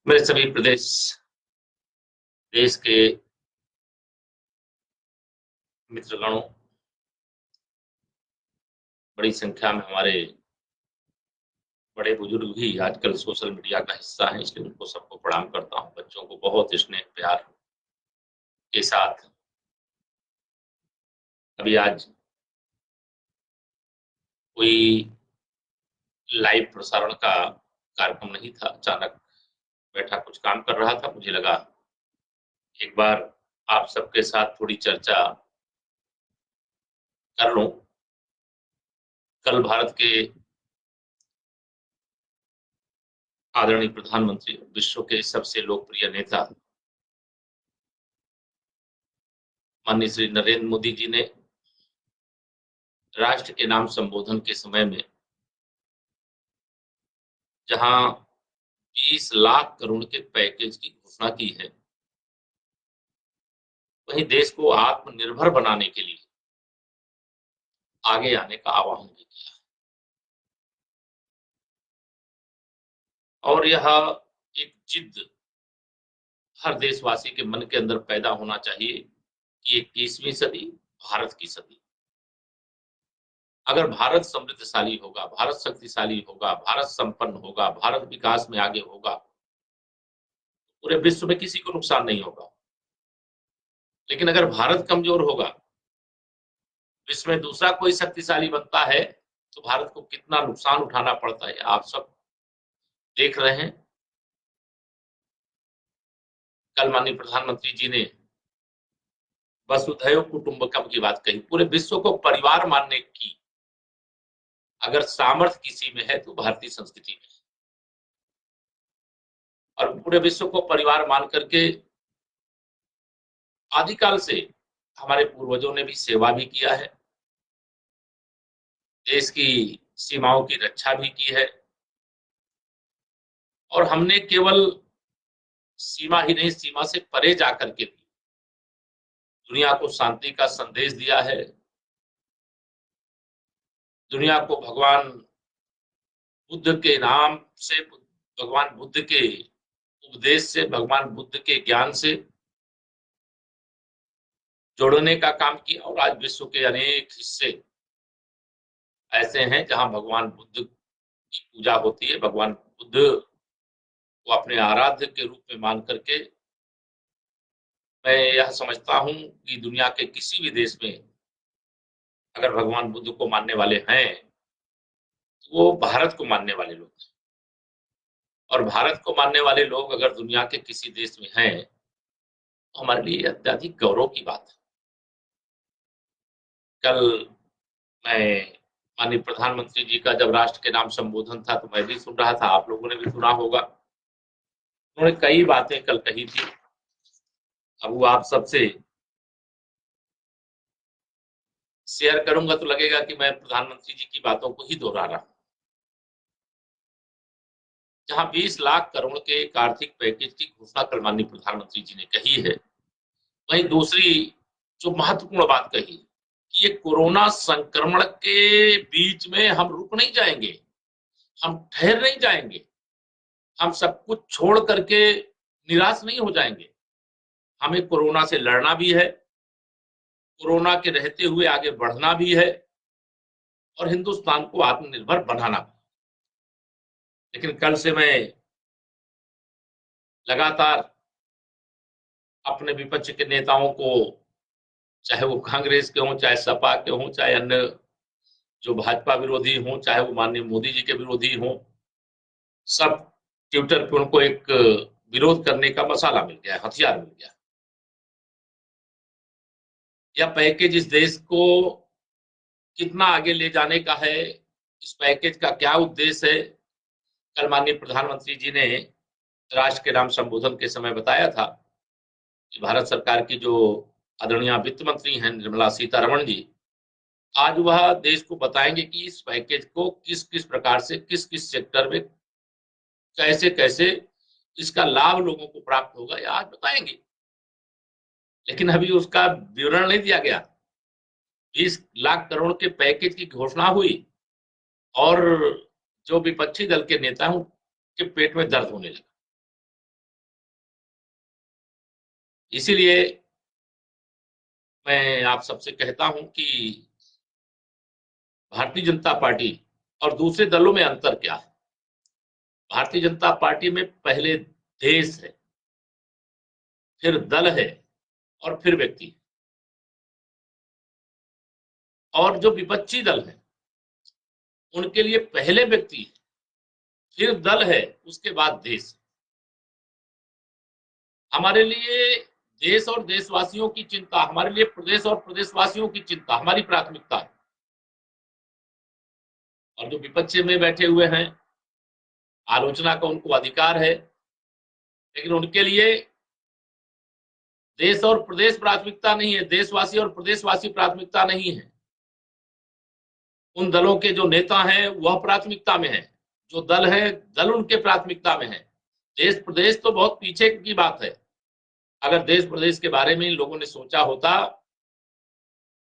मेरे सभी प्रदेश देश के मित्रगणों, बड़ी संख्या में हमारे बड़े बुजुर्ग भी आजकल सोशल मीडिया का हिस्सा हैं, इसलिए उनको सबको प्रणाम करता हूँ। बच्चों को बहुत स्नेह प्यार के साथ अभी आज कोई लाइव प्रसारण का कार्यक्रम नहीं था। अचानक बैठा कुछ काम कर रहा था, मुझे लगा एक बार आप सबके साथ थोड़ी चर्चा कर लूं। कल भारत के आदरणीय प्रधानमंत्री, विश्व के सबसे लोकप्रिय नेता माननीय श्री नरेंद्र मोदी जी ने राष्ट्र के नाम संबोधन के समय में जहां 20 लाख करोड़ के पैकेज की घोषणा की है, वहीं देश को आत्मनिर्भर बनाने के लिए आगे आने का आह्वान भी किया। और यह एक जिद हर देशवासी के मन के अंदर पैदा होना चाहिए कि 21वीं सदी भारत की सदी। अगर भारत समृद्धशाली होगा, भारत शक्तिशाली होगा, भारत संपन्न होगा, भारत विकास में आगे होगा, पूरे विश्व में किसी को नुकसान नहीं होगा। लेकिन अगर भारत कमजोर होगा, विश्व में दूसरा कोई शक्तिशाली बनता है, तो भारत को कितना नुकसान उठाना पड़ता है आप सब देख रहे हैं। कल माननीय प्रधानमंत्री जी ने वसुधैव कुटुंबकम की बात कही। पूरे विश्व को परिवार मानने की अगर सामर्थ्य किसी में है तो भारतीय संस्कृति में है। और पूरे विश्व को परिवार मान करके आदिकाल से हमारे पूर्वजों ने भी सेवा भी किया है, देश की सीमाओं की रक्षा भी की है। और हमने केवल सीमा ही नहीं, सीमा से परे जाकर के भी दुनिया को शांति का संदेश दिया है। दुनिया को भगवान बुद्ध के नाम से, भगवान बुद्ध के उपदेश से, भगवान बुद्ध के ज्ञान से जोड़ने का काम किया। और आज विश्व के अनेक हिस्से ऐसे हैं जहां भगवान बुद्ध की पूजा होती है। भगवान बुद्ध को अपने आराध्य के रूप में मान करके मैं यह समझता हूं कि दुनिया के किसी भी देश में अगर भगवान बुद्ध को मानने वाले हैं तो वो भारत को मानने वाले लोग हैं। और भारत को मानने वाले लोग अगर दुनिया के किसी देश में हैं तो हमारे लिए अत्यधिक गौरव की बात है। कल मैं माननीय प्रधानमंत्री जी का जब राष्ट्र के नाम संबोधन था तो मैं भी सुन रहा था, आप लोगों ने भी सुना होगा। उन्होंने कई बातें कल कही थी। अब वो आप सबसे शेयर करूंगा तो लगेगा कि मैं प्रधानमंत्री जी की बातों को ही दोहरा रहा हूं। जहां 20 लाख करोड़ के एक आर्थिक पैकेज की घोषणा कल माननीय प्रधानमंत्री जी ने कही है, वहीं दूसरी जो महत्वपूर्ण बात कही कि ये कोरोना संक्रमण के बीच में हम रुक नहीं जाएंगे, हम ठहर नहीं जाएंगे, हम सब कुछ छोड़ करके निराश नहीं हो जाएंगे। हमें कोरोना से लड़ना भी है, कोरोना के रहते हुए आगे बढ़ना भी है और हिंदुस्तान को आत्मनिर्भर बनाना भी। लेकिन कल से मैं लगातार अपने विपक्ष के नेताओं को, चाहे वो कांग्रेस के हों, चाहे सपा के हों, चाहे अन्य जो भाजपा विरोधी हों, चाहे वो माननीय मोदी जी के विरोधी हों, सब ट्विटर पे उनको एक विरोध करने का मसाला मिल गया है, हथियार मिल गया। यह पैकेज इस देश को कितना आगे ले जाने का है, इस पैकेज का क्या उद्देश्य है, कल माननीय प्रधानमंत्री जी ने राष्ट्र के नाम संबोधन के समय बताया था कि भारत सरकार की जो आदरणीय वित्त मंत्री हैं निर्मला सीतारमण जी, आज वह देश को बताएंगे कि इस पैकेज को किस किस प्रकार से, किस किस सेक्टर में कैसे कैसे इसका लाभ लोगों को प्राप्त होगा, यह आज बताएंगे। लेकिन अभी उसका विवरण नहीं दिया गया। 20 लाख करोड़ के पैकेज की घोषणा हुई और जो विपक्षी दल के नेता हैं उनके पेट में दर्द होने लगा। इसीलिए मैं आप सबसे कहता हूं कि भारतीय जनता पार्टी और दूसरे दलों में अंतर क्या है। भारतीय जनता पार्टी में पहले देश है, फिर दल है और फिर व्यक्ति है। और जो विपक्षी दल है उनके लिए पहले व्यक्ति है, फिर दल है, उसके बाद देश। हमारे लिए देश और देशवासियों की चिंता, हमारे लिए प्रदेश और प्रदेशवासियों की चिंता हमारी प्राथमिकता है। और जो विपक्ष में बैठे हुए हैं, आलोचना का उनको अधिकार है, लेकिन उनके लिए देश और प्रदेश प्राथमिकता नहीं है, देशवासी और प्रदेशवासी प्राथमिकता नहीं है। उन दलों के जो नेता हैं वह प्राथमिकता में है, जो दल है दल उनके प्राथमिकता में है। देश प्रदेश तो बहुत पीछे की बात है। अगर देश प्रदेश के बारे में इन लोगों ने सोचा होता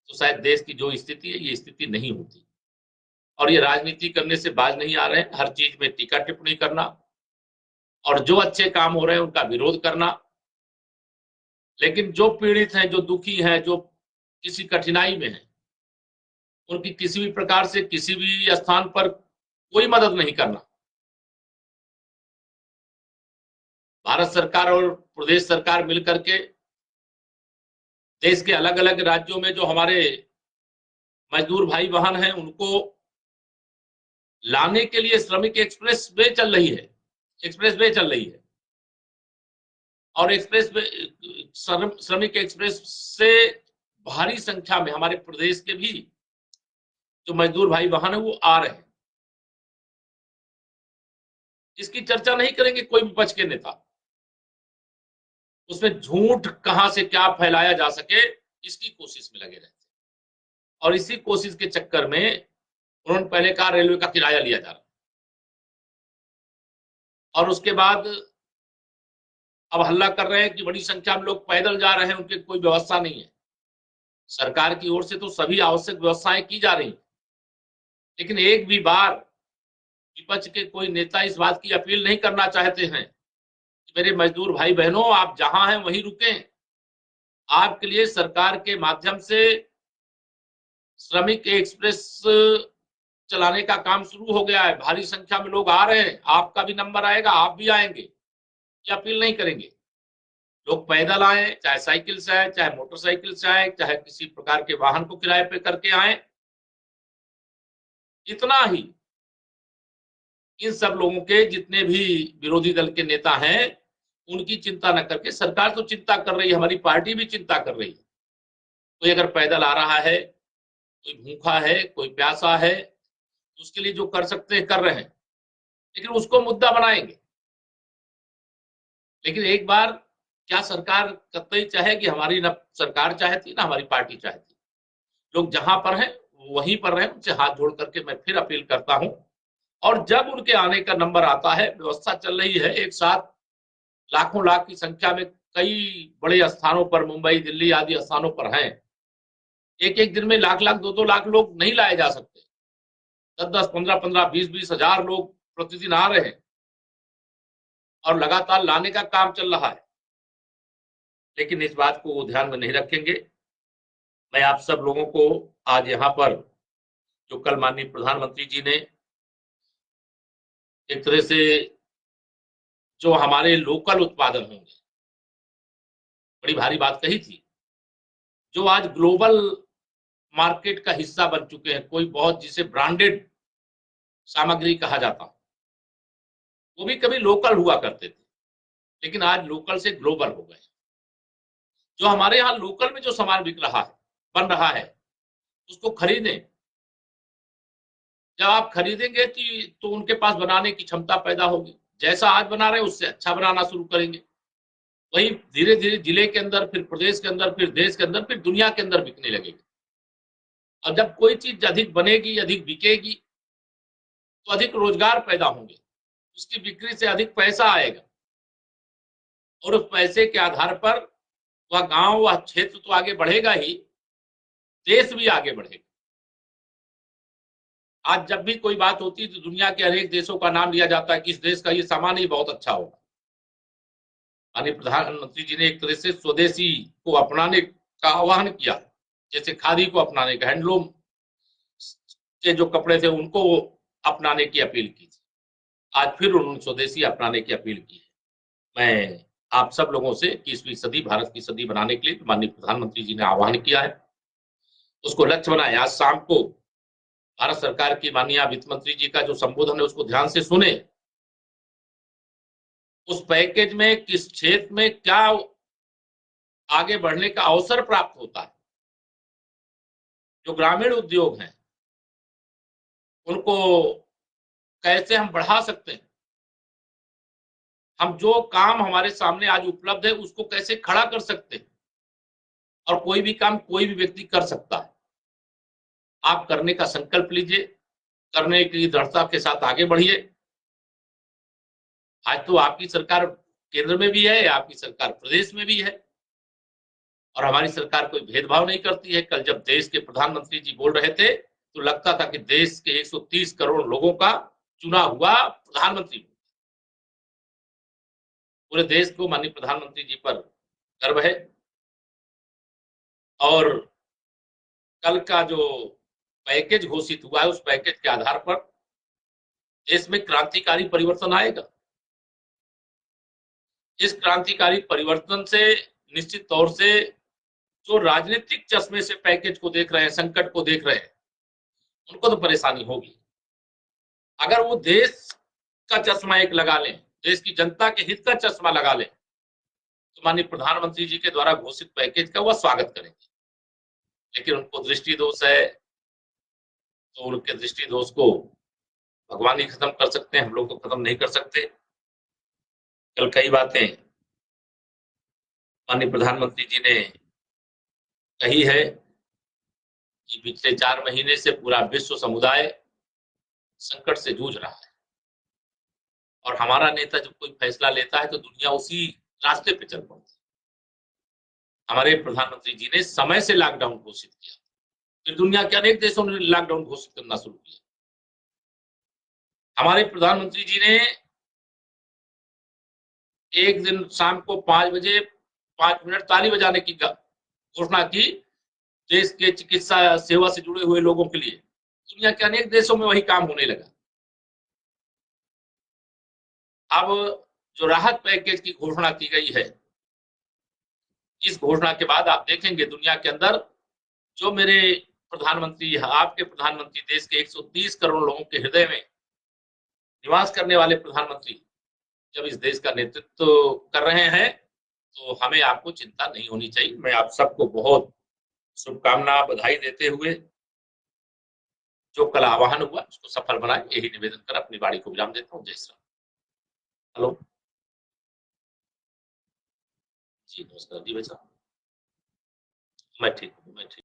तो शायद देश की जो स्थिति है ये स्थिति नहीं होती। और ये राजनीति करने से बाज नहीं आ रहे हैं, हर चीज में टीका टिप्पणी करना और जो अच्छे काम हो रहे हैं उनका विरोध करना। लेकिन जो पीड़ित हैं, जो दुखी हैं, जो किसी कठिनाई में हैं, उनकी किसी भी प्रकार से किसी भी स्थान पर कोई मदद नहीं करना। भारत सरकार और प्रदेश सरकार मिलकर के देश के अलग अलग राज्यों में जो हमारे मजदूर भाई बहन हैं उनको लाने के लिए श्रमिक एक्सप्रेस वे चल रही है, एक्सप्रेस वे चल रही है। और एक्सप्रेस वे, श्रमिक एक्सप्रेस से भारी संख्या में हमारे प्रदेश के भी जो मजदूर भाई बहन है वो आ रहे हैं। इसकी चर्चा नहीं करेंगे कोई विपक्ष के नेता। उसमें झूठ कहां से क्या फैलाया जा सके इसकी कोशिश में लगे रहते हैं। और इसी कोशिश के चक्कर में उन्होंने पहले कहा रेलवे का किराया लिया जा रहा, और उसके बाद अब हल्ला कर रहे हैं कि बड़ी संख्या में लोग पैदल जा रहे हैं, उनकी कोई व्यवस्था नहीं है। सरकार की ओर से तो सभी आवश्यक व्यवस्थाएं की जा रही, लेकिन एक भी बार विपक्ष के कोई नेता इस बात की अपील नहीं करना चाहते हैं कि मेरे मजदूर भाई बहनों आप जहां हैं वहीं रुकें। आपके लिए सरकार के माध्यम से श्रमिक एक्सप्रेस चलाने का काम शुरू हो गया है, भारी संख्या में लोग आ रहे हैं, आपका भी नंबर आएगा, आप भी आएंगे। ये अपील नहीं करेंगे। लोग पैदल आए, चाहे साइकिल से आए, चाहे मोटरसाइकिल से आए, चाहे किसी प्रकार के वाहन को किराए पे करके आए। इतना ही इन सब लोगों के जितने भी विरोधी दल के नेता हैं उनकी चिंता न करके सरकार तो चिंता कर रही है, हमारी पार्टी भी चिंता कर रही है। कोई अगर पैदल आ रहा है, कोई भूखा है, कोई प्यासा है, तो उसके लिए जो कर सकते हैं कर रहे हैं, लेकिन उसको मुद्दा बनाएंगे। लेकिन एक बार क्या सरकार कतई चाहेगी? हमारी ना सरकार चाहती ना हमारी पार्टी चाहती। लोग जहां पर हैं वहीं पर रहें। उनसे हाथ जोड़ करके मैं फिर अपील करता हूं। और जब उनके आने का नंबर आता है, व्यवस्था चल रही है, एक साथ लाखों लाख की संख्या में कई बड़े स्थानों पर, मुंबई दिल्ली आदि स्थानों पर हैं, एक एक दिन में लाख लाख 2-2 लाख लोग नहीं लाए जा सकते। 10-10, 15-15, 20-20 हजार लोग प्रतिदिन आ रहे हैं और लगातार लाने का काम चल रहा है, लेकिन इस बात को वो ध्यान में नहीं रखेंगे। मैं आप सब लोगों को आज यहाँ पर जो कल माननीय प्रधानमंत्री जी ने एक तरह से जो हमारे लोकल उत्पादन होंगे, बड़ी भारी बात कही थी, जो आज ग्लोबल मार्केट का हिस्सा बन चुके हैं, कोई बहुत जिसे ब्रांडेड सामग्री कहा जाता, वो भी कभी लोकल हुआ करते थे, लेकिन आज लोकल से ग्लोबल हो गए। जो हमारे यहाँ लोकल में जो सामान बिक रहा है, बन रहा है, उसको खरीदें। जब आप खरीदेंगे तो उनके पास बनाने की क्षमता पैदा होगी। जैसा आज बना रहे उससे अच्छा बनाना शुरू करेंगे। वही धीरे धीरे जिले के अंदर, फिर प्रदेश के अंदर, फिर देश के अंदर, फिर दुनिया के अंदर बिकने लगेगी। और जब कोई चीज अधिक बनेगी, अधिक बिकेगी, तो अधिक रोजगार पैदा होंगे, उसकी बिक्री से अधिक पैसा आएगा, और उस पैसे के आधार पर वह गांव, वह क्षेत्र तो आगे बढ़ेगा ही, देश भी आगे बढ़ेगा। आज जब भी कोई बात होती है तो दुनिया के अनेक देशों का नाम लिया जाता है कि इस देश का ये सामान ही बहुत अच्छा होगा। माननीय प्रधानमंत्री जी ने एक तरह से स्वदेशी को अपनाने का आह्वान किया, जैसे खादी को अपनाने का, हैंडलूम के जो कपड़े थे उनको अपनाने की अपील की थी। आज फिर उन्होंने स्वदेशी अपनाने की अपील की है। मैं आप सब लोगों से 21वीं सदी भारत की सदी बनाने के लिए माननीय प्रधानमंत्री जी ने आह्वान किया है, उसको लक्ष्य बनाए। आज शाम को भारत सरकार की माननीय वित्त मंत्री जी का जो संबोधन है उसको ध्यान से सुने। उस पैकेज में किस क्षेत्र में क्या आगे बढ़ने का अवसर प्राप्त होता है, जो ग्रामीण उद्योग हैं उनको कैसे हम बढ़ा सकते हैं, हम जो काम हमारे सामने आज उपलब्ध है उसको कैसे खड़ा कर सकते हैं, और कोई भी काम कोई भी व्यक्ति कर सकता है। आप करने का संकल्प लीजिए, करने की दृढ़ता के साथ आगे बढ़िए। आज तो आपकी सरकार केंद्र में भी है, आपकी सरकार प्रदेश में भी है, और हमारी सरकार कोई भेदभाव नहीं करती है। कल जब देश के प्रधानमंत्री जी बोल रहे थे तो लगता था कि देश के 130 करोड़ लोगों का चुना हुआ प्रधानमंत्री। पूरे देश को माननीय प्रधानमंत्री जी पर गर्व है, और कल का जो पैकेज घोषित हुआ है उस पैकेज के आधार पर देश में क्रांतिकारी परिवर्तन आएगा। इस क्रांतिकारी परिवर्तन से निश्चित तौर से जो राजनीतिक चश्मे से पैकेज को देख रहे हैं, संकट को देख रहे हैं, उनको तो परेशानी होगी। अगर वो देश का चश्मा एक लगा लें, देश की जनता के हित का चश्मा लगा लें, तो माननीय प्रधानमंत्री जी के द्वारा घोषित पैकेज का वह स्वागत करेंगे। लेकिन उनको दृष्टि दोष है, तो उनके दृष्टि दोष को भगवान ही खत्म कर सकते हैं, हम लोग तो खत्म नहीं कर सकते। कल कई बातें माननीय प्रधानमंत्री जी ने कही है कि पिछले 4 महीने से पूरा विश्व समुदाय संकट से जूझ रहा है, और हमारा नेता जब कोई फैसला लेता है तो दुनिया उसी रास्ते पे चल पड़ती है। हमारे प्रधानमंत्री जी ने समय से लॉकडाउन घोषित किया, फिर दुनिया के अनेक देशों ने लॉकडाउन घोषित करना शुरू किया। हमारे प्रधानमंत्री जी ने एक दिन शाम को 5 बजे 5 मिनट ताली बजाने की घोषणा की देश के चिकित्सा सेवा से जुड़े हुए लोगों के लिए। दुनिया के अनेक देशों में वही काम होने लगा। अब जो राहत पैकेज की घोषणा की गई है, इस घोषणा के बाद आप देखेंगे दुनिया के अंदर जो मेरे प्रधानमंत्री, आपके प्रधानमंत्री, देश के 130 करोड़ लोगों के हृदय में निवास करने वाले प्रधानमंत्री जब इस देश का नेतृत्व कर रहे हैं, तो हमें आपको चिंता नहीं होनी चाहिए। मैं आप सबको बहुत शुभकामना, बधाई देते हुए जो कल आह्वान हुआ उसको सफल बनाए, यही निवेदन कर अपनी वाणी को विराम देता हूँ। जय श्री राम। हेलो जी, नमस्कार जी भाई साहब। मैं ठीक हूँ, मैं ठीक।